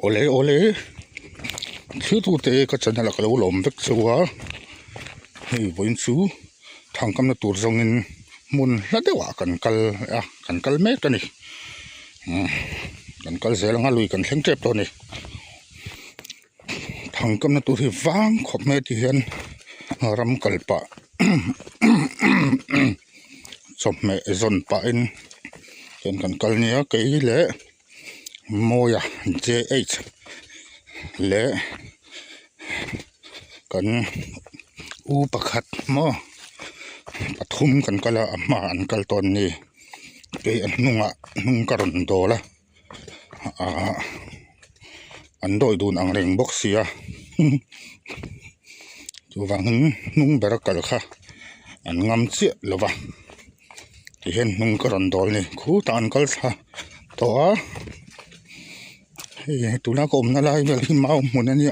Ole ole thứ thu tế có chân là cái lỗ lồm vết xấu thì với chú thằng cầm nó tụt rong in muốn là đấy quả cần cal mét cái này cần cal dễ là ngã lùi cần thèn chép thôi này thằng cầm nó tụt thì vang khop mét thì hiện ram cal pa chop mẹ zon pa in hiện cần cal nia cái lẽ moya JH lẽ cần u pakhat mo pathum kan kala ma an kal ton ni ke nung karon do la an doi dun ang reng box sia chu wang nung berakal kha an ngam che lova ti hen nung karon dol ni khu tan kal tha to a he tu na kom na lai vel hi mau mun ani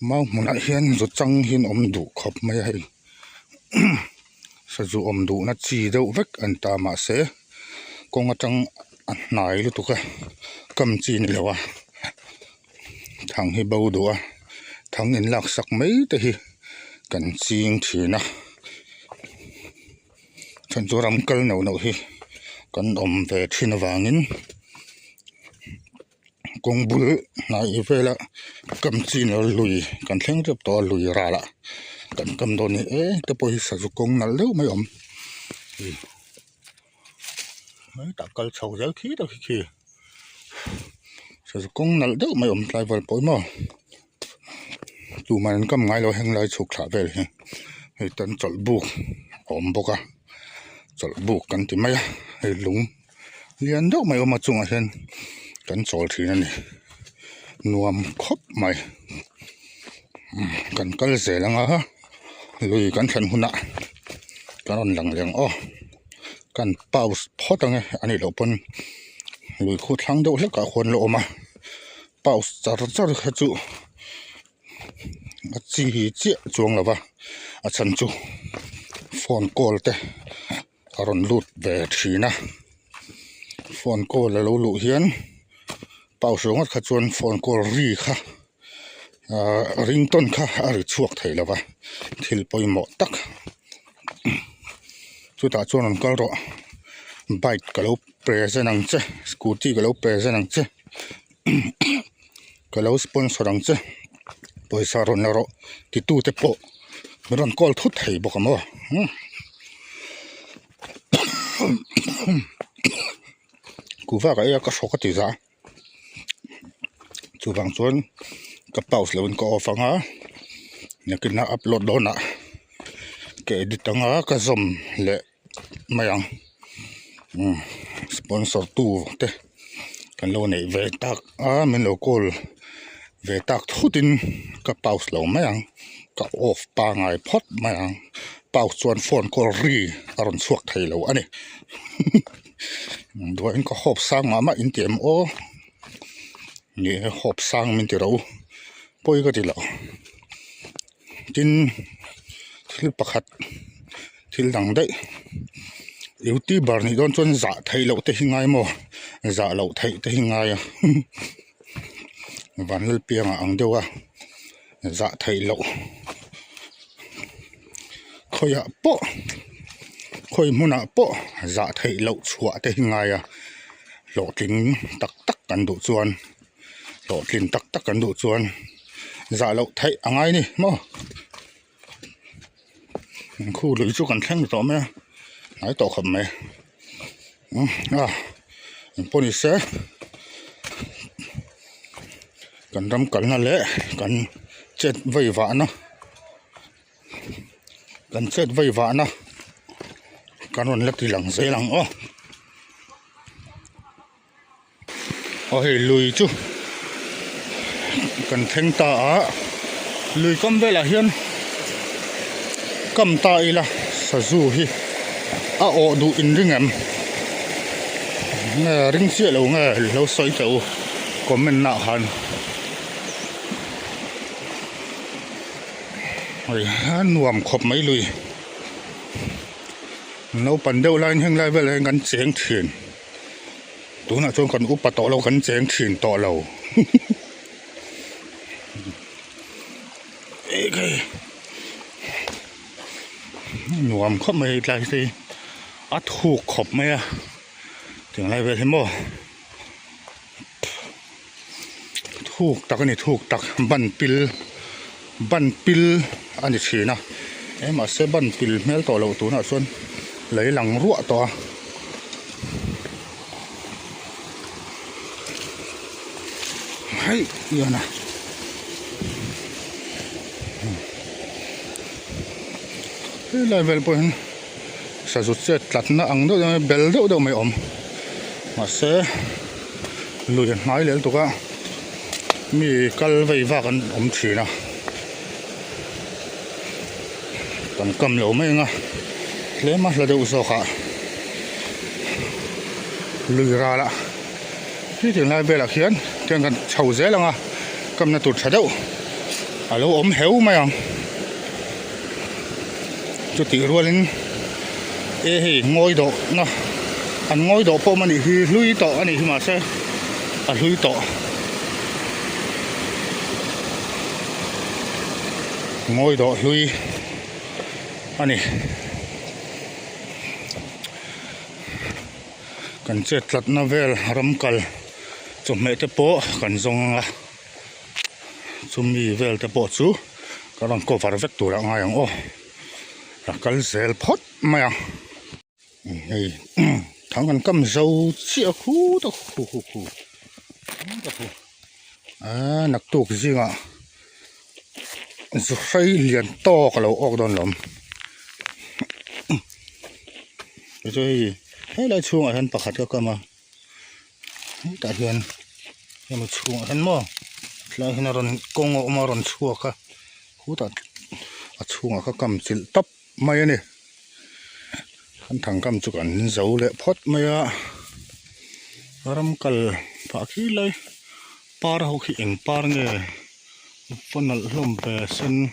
mau mun a hian zo chang hin om du khop mai hai sa zu om du na chi deuh vek an ta ma se kong atang nai lu tu ka kam chi ni lawa thang hi bo du a thang in lak sak mai te hi kan ching thina chan chu ram kal no no hi kan om ve thina wangin kong bul nai vela kam chi no lui kan thleng rep to lui ra la kan kam do ni te poi sa zu kong nal deuh mai om mai ta kal chho zel khi to khi sa zu kong nal deuh mai om tlai wal poi mo tu man kam ngai lo heng lai chuk thla vel he tan chol buk om boka chol buk kan ti mai he lung lian deuh mai om achunga hen kan chol thina ni nuam khop mai kan kal zelanga ha lui kan than huna kan lang leng kan pause photange ani lo pon lui khu thlang deuh hleka khon lo ma pause char kha chu a chi hi che chuang lawa a chan chu phone call te aron lut ve thina phone call lo lu hian pause ngot kha chuan phone call ri kha rington kha ari chuak thei lawa thil poimo tak chu ta chuan an kal ro bike kalo present ang che scooty kalo present ang che kalo sponsor ang che poisa ron la ro ti tu te po meron call thut thei bokamo kuwa ka ya ka sokati za chu bang chuan ka pause lo ko off anga yakin na upload do na ke edit anga ka zom le mayang sponsor tu te kan lo nei ve tak men lo call ve tak thutin ka pause lo mayang ka off pa ngai phot mayang pause chuan phone call ri aron chuak thei lo ani doin ka hop sang ma in tem ni hop sang min ti ro poi ka ti lo tin thil pakhat thil dang dei youtuber ni don chon za thei lo te hingai mo za lo thei te hingai van lel pianga ang dewa za thei lo khoya po khoi muna po za thei lo chua te hingai lo king tak tak kan du chuan lo kin tak tak kan du chuan za lo thei angai ni mo khu lui chu kan thleng to me nai to kham me poni se kan ram kal na le kan chet vai wa na kan chet vai wa na kan on lek ti lang ze lang hei lui chu kan theng ta lui kam vela hian kam ta ila sa zu hi o du in ringam nge ring sia lo nge lo soi tau comment na han oi nuam khop mai lui no pan deuh lai heng lai vel kan cheng thin tuna chon kan upa to lo kan cheng thin to lo cái nuông khóc mày lại thì ắt thuộc khóc mày à tiếng lại về thế mò thuộc tắc này thuộc tắc ban pil anh chỉ na em mà sẽ ban pil mel to lâu tú nào xuân lấy lằng ruộng to hay giờ nè lại về bên sử dụng xe chặt nó ăn đâu bel đâu mày ôm mà sẽ lùi nói lên tụi các mi cal vây vác ăn ôm chỉ nè còn cầm lẩu mấy nghe lấy mắt là đâu sao cả lùi ra là khi tiếng lại về là khiến tiếng gần chầu dễ là cầm là tụt chả đâu à lâu ôm héo mày à cho tí luôn lên ê ngồi đó nó ăn ngồi đó po mà này thì lùi đó anh này mà sẽ lùi đó ngồi đó lùi anh này cần chết lật nó về râm cal chụp mẹ tập bộ cần dùng chụp mì về tập bộ chú cái đoạn cổ phải vết tủ lại ngay ô là cal zel pot mày này thằng con cầm dâu chia khu đó khu à nặc tuộc gì ngạ rồi liền to cái lỗ ốc đòn lắm rồi hay là chuông ở thân bạc hạt cơ mà tại hiện nhưng mà chuông ở thân mò lại hiện là công ngộ mà ròn chua cả cú ta chuông ở các cầm chỉ tấp mày này thằng cầm chụp ảnh dấu lệ phốt mày à ram cal phá khí lấy par hậu khí ảnh par nghe phân là lom bè sen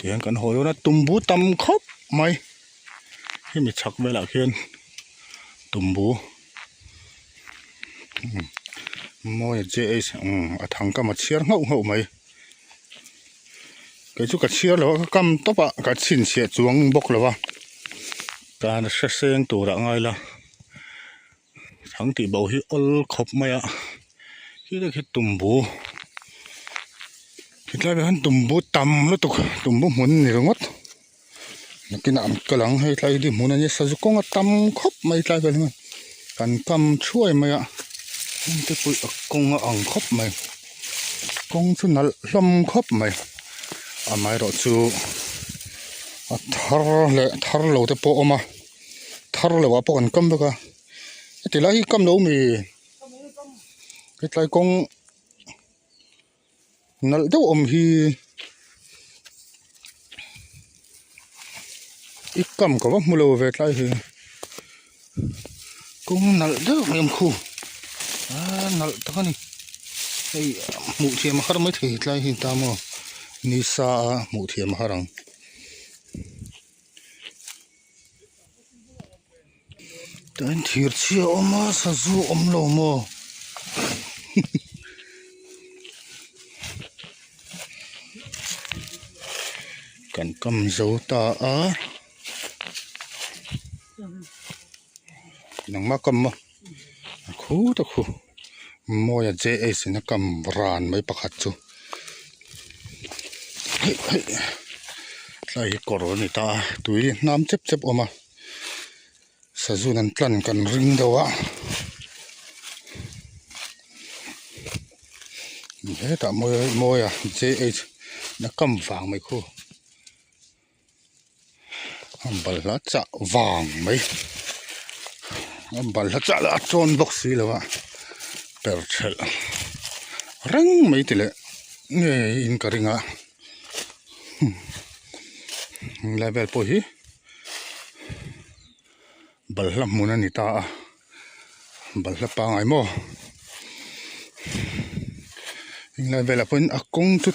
tiếng cần hồi nó tum bú tâm khóc mày khi mình chặt về lại khiên tum bú môi dễ thằng cầm mặt chia ngậu mày cái chú cả chia là cầm tóc ạ cả chín xe chuông bốc là vào ta nó sẽ xem tủ đã ngay là thằng tỷ bầu hi ol khóc mày ạ khi đó khi tum bú khi lại hắn tum bú tâm nó tục tum bú muốn nhiều ngót cái nạm cái lăng hay lại đi muốn anh sao cũng tâm khóc mày lại về luôn cần cầm chuối mày ạ cái bụi công ăn khóc mày công chú nál lâm khóc mày à mày rồi chú thar lâu tới bộ mà thar lâu bộ còn cầm được à thì lấy cầm lâu mì cái lại công nál đâu hi ít cầm có mua lô về lại thì công nál đâu em khu nál tao này cái mũ thiềm mà không mới thấy lại hiện tại mà nisa mũ thiềm mà không tên thiệt chi mà sao du lâu mà cần cầm dấu ta nang ma cầm mà khu ta khu môi dễ ấy xin cầm ran mấy bạc hạt chú lại cỏ này ta túi nam chép mà sao du năn plan cần ring đâu á thế ta môi dễ ấy nó cầm vàng mấy khu bal lá chạ vàng mấy bal lá chạ là tròn bốc xí là vậy per chel răng mấy tỷ lệ nghe in cả ring à level po hi bal lá muốn anh ta bal lá pa ngay mo level là pun akong chút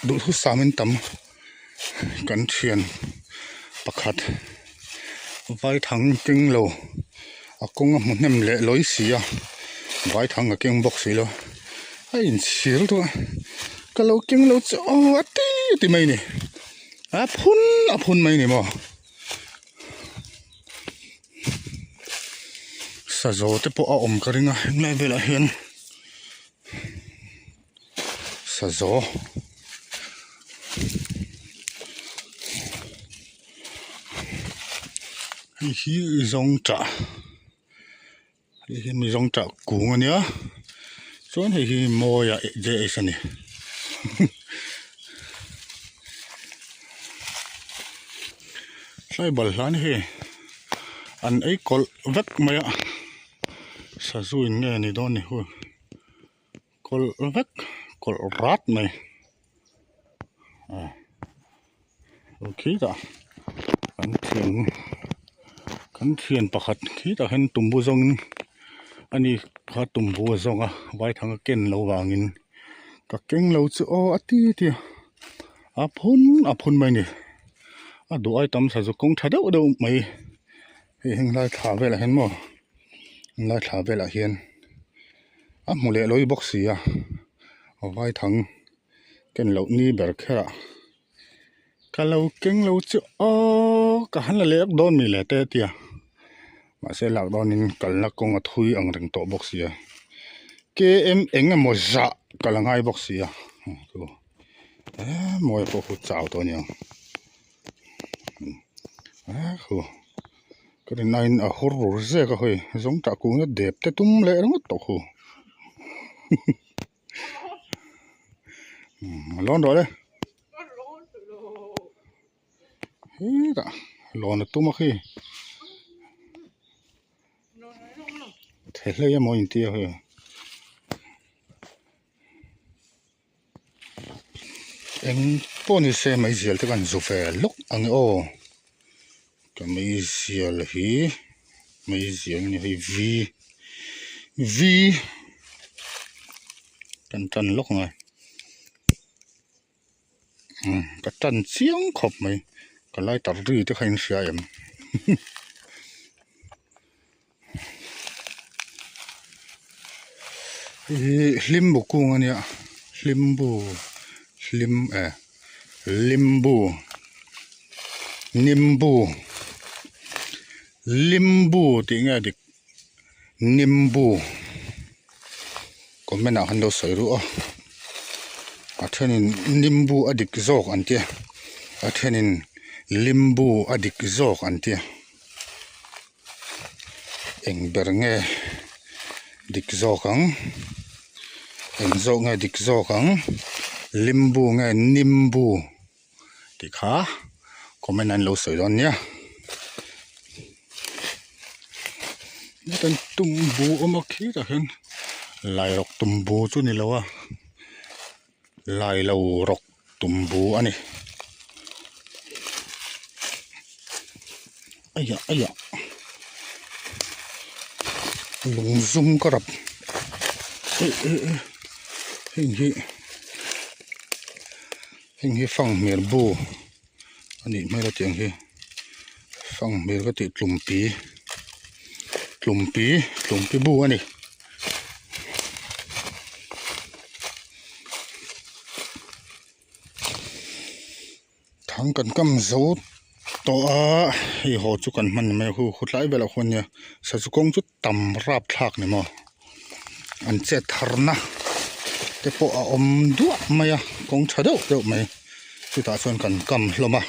đủ thứ samin tam cần thiền bạc hạt vai thắng kinh lồ à cũng một nem lệ lối xì à vài thằng ở keng bọc xì lo hay in xìu thôi cái lâu keng lâu cho tí mày nè à phun mày nè mà sa zo te po a om ka ringa ngai vela hian sa zo hi zong cha hi mi zong cha ku ngania chuan hi moya je isani sai bal hlan hi an ei kol vek maya sa zu in nge ni don ni hu kol vek kol rat mai okay da kan thian pakhat khi ta hen tumbu zong ani kha tumbu zonga vai thang ken lo wangin ka keng lo chu o ati a phun mai ni a do ai tam sa zu kong thadeu do mai he heng lai thla vela hen mo lai thla vela hian a mule loi box ya vai thang ken lo ni ber khera ka lo keng lo chu o ka han la lek don mi le te tia mà sẽ lạc đòn in cần là công thui ang rừng tổ box ya cái em anh một dạ cả là ngay box ya mỗi bộ hút chảo thôi nhỉ cái này ở hốt rồi dễ cái hơi giống trả cú nó đẹp thế tum lệ nó tổ hồ lon rồi đấy lon tum khi thế lấy mọi người tiêu rồi anh bọn đi xe mấy giờ thì còn dù phải lúc anh ô cái mấy giờ là hí mấy giờ như hay vi chân lúc này cái chân xiếng khop mày cái lại tập đi tới hành xe em limbu cung anh ạ limbu thì nghe được nimbu còn bên nào hắn đâu sợi rũa thế nên nimbu adik zok anh tia thế nên limbu adik zok anh tia anh ber nghe dik zok ang anh zok nghe dik zok ang limbu nghe nimbu thì khá có mấy anh lâu sợi đó nhá tên tumbu mà khí ta hen lại rọc tumbu chút này lâu à lại lâu rọc tumbu anh này ai ya lùng zoom có đập hình như phẳng miền bu anh ấy mới là tiếng gì phẳng miền có thể lùm pí bu anh ấy thằng cần cầm dấu to thì họ chú cần mình mày hút lại về làคนเนี่ยsao chú công chút tầm rap thạc này mà anh chết thằng na cái bộ đũa mày à công chờ đâu mày chú ta chọn cần cầm lo mà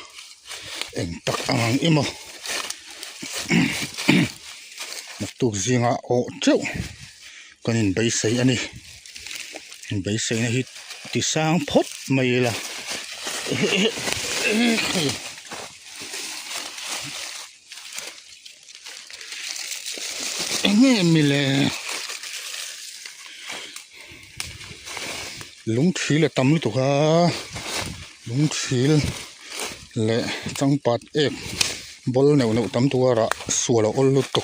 anh tắc ăn im mà một tuột riêng à chịu còn nhìn bấy sấy anh đi bấy sấy này thì sang phốt mày là nghe mình là lúng khí là tắm lúc ha lúng khí là trong bát ép bol nèo tắm tua ra xua là ôn lúc tục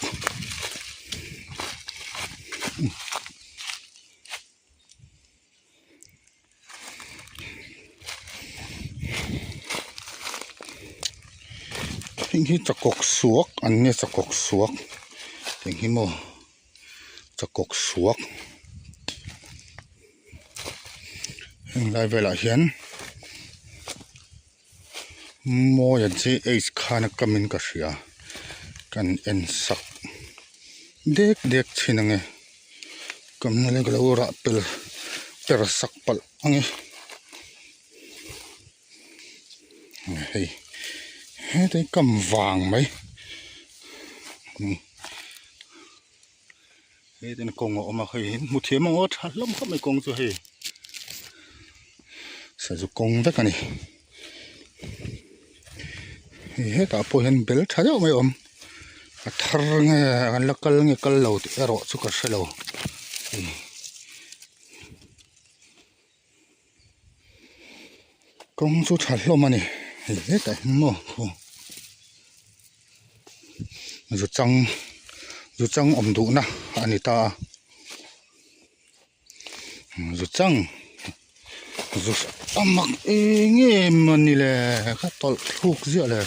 hình như chọc cọc suộc anh nghe chọc cọc suộc tiếng hi mô cho cột suộc hình lại về lại hiến mô nhận chi ace khana kamin ka sia kan en sak dek dek chinange kam na le galo ra pel per sak pal ange hei he te kam vàng mấy he te kong o ma hei mu thiam ngo tha lom kham mai kong chu hei sa ju kong vek ani he ta po hen bel tha deuh mai om a thar nge an lakal nge kal lo ti ero chu ka shelo kong chu tha hlom ani he ta mo zu chang om du na ani ta zu chang zu amak nge mani le kha tol thuk zia le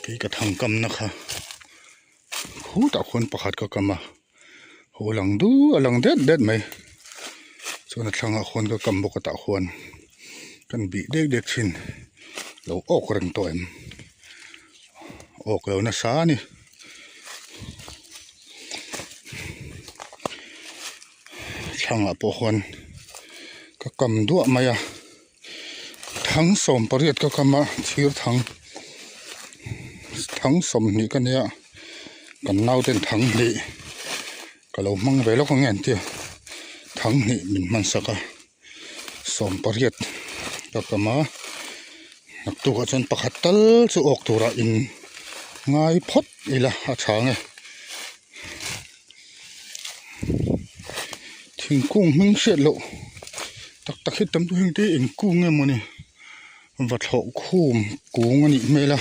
ki ka thang kam na kha khu ta khon pakhat ka kama ho lang du alang det mai chona thanga khon ka kam boka ta khon kan bi dek chin lo ok reng to em ok lo na sa ni thanga po khon ka kam du maya thang som pariat ka kama thir thang som ni kan ya kan nau ten thang ni ka lo mang ve lo ko ngen ti thang ni min man saka som pariat ka kama nak tu ka chon pakhat tal chu ok tura in ngai phot ila a thange thingkung ming hriat lo tak hi tam tu hing te in kung nge moni vat ho khum kung ani mela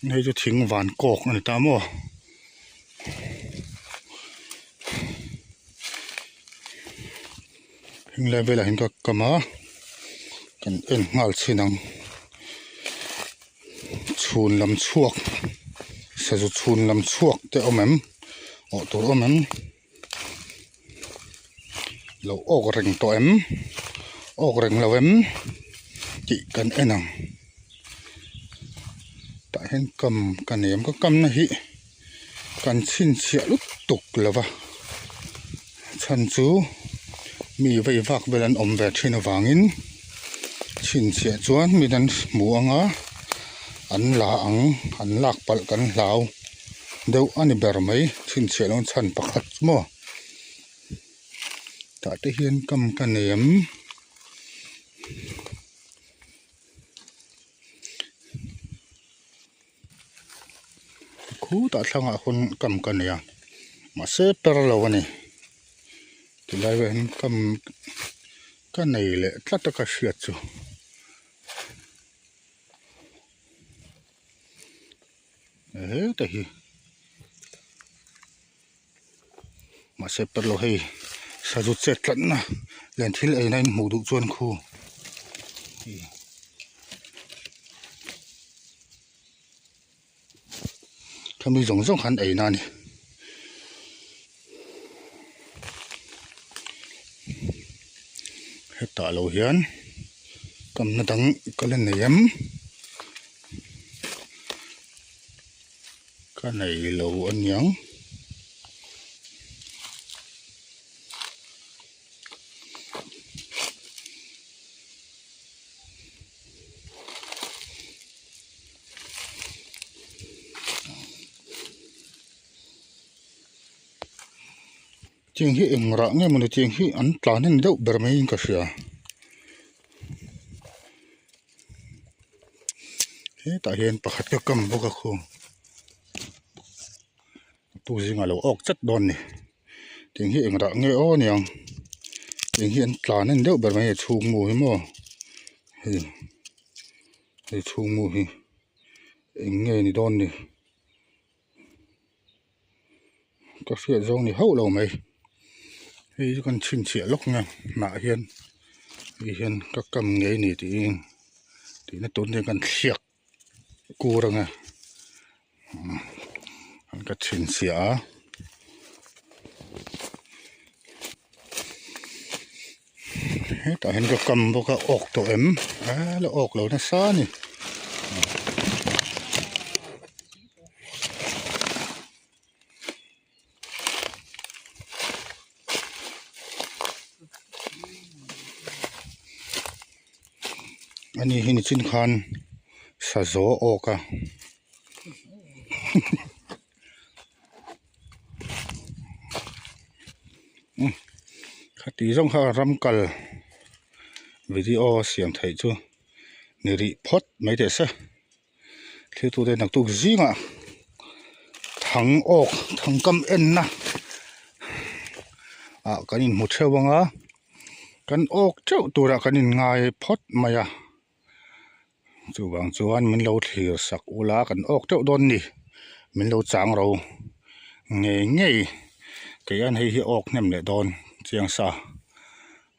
nei chu thing van kok ani ta mo hing level a hin ka kama kan en ngal chinang chhun lam chuak sa chu chhun lam chuak te omem o tur omem lo ok reng to em ok reng lo em chi kan enang ta hen kam kan em ka kam na hi kan chin chia lut tuk lova chan chu mi vei vak belan om ve thina wangin chin chia chuan mi dan mu anga an la ang an lak pal kan hlau deuh ani ber mai chin chia lon chan pakhat mo ta te hian kam kanem khu ta thlanga hun kam kania ma se per lo ani tilai ven kam kanei le tlata ka hriat chu ta hi ma se per lo hei sa ju che tlat na len thil ei nain mu du chuan khu thami zong zong han ei na ni heta lo hian kam na dang kalen neyam ka nei lo anyang ching hi engra nge mun ching hi an tlanin deuh ber mai in ka hria he ta hian pakhat ka kam boka khu tu zinga lo ok chat don ni ching hi engra nge o niang ching hi an tlanin deuh ber mai chhung mu hi mo hi chhung mu hi enge ni don ni ka hria zong ni ho lo mai hei kan chin chia lok nga ma hian ka kam ngei ni ti thì nó tốn thêm cần thiệt cua rồi nghe cái chuyện xỉa tại hình cái cầm vào cái ốc tổ em là ốc lâu nó xa nhỉ anh ấy hình trên khan sa gió ốc à khát tí trong khá ram cල් video xem thấy chưa niri phốt mấy thế sao khi tôi đây nặng tu gì mà thằng ốc thằng cầm en na cái này một trâu băng á cái ốc trâu tôi đã cái này ngay phốt mày à chú bang chú anh mình lâu thì sạc ula cái ốc trâu đòn đi mình lâu trắng rồi nghe nghe cái anh hay ốc nem lại đòn chiang sa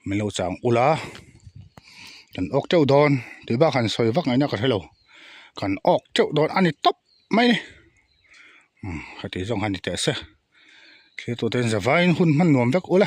mình lâu trắng ula cái ốc trâu đòn thì bác hắn soi vác ngay nó có thấy lâu cái ốc trâu đòn anh ấy top mấy cái tí trong hắn thì thế sao khi tôi tên giờ vai hun man nuông vác ula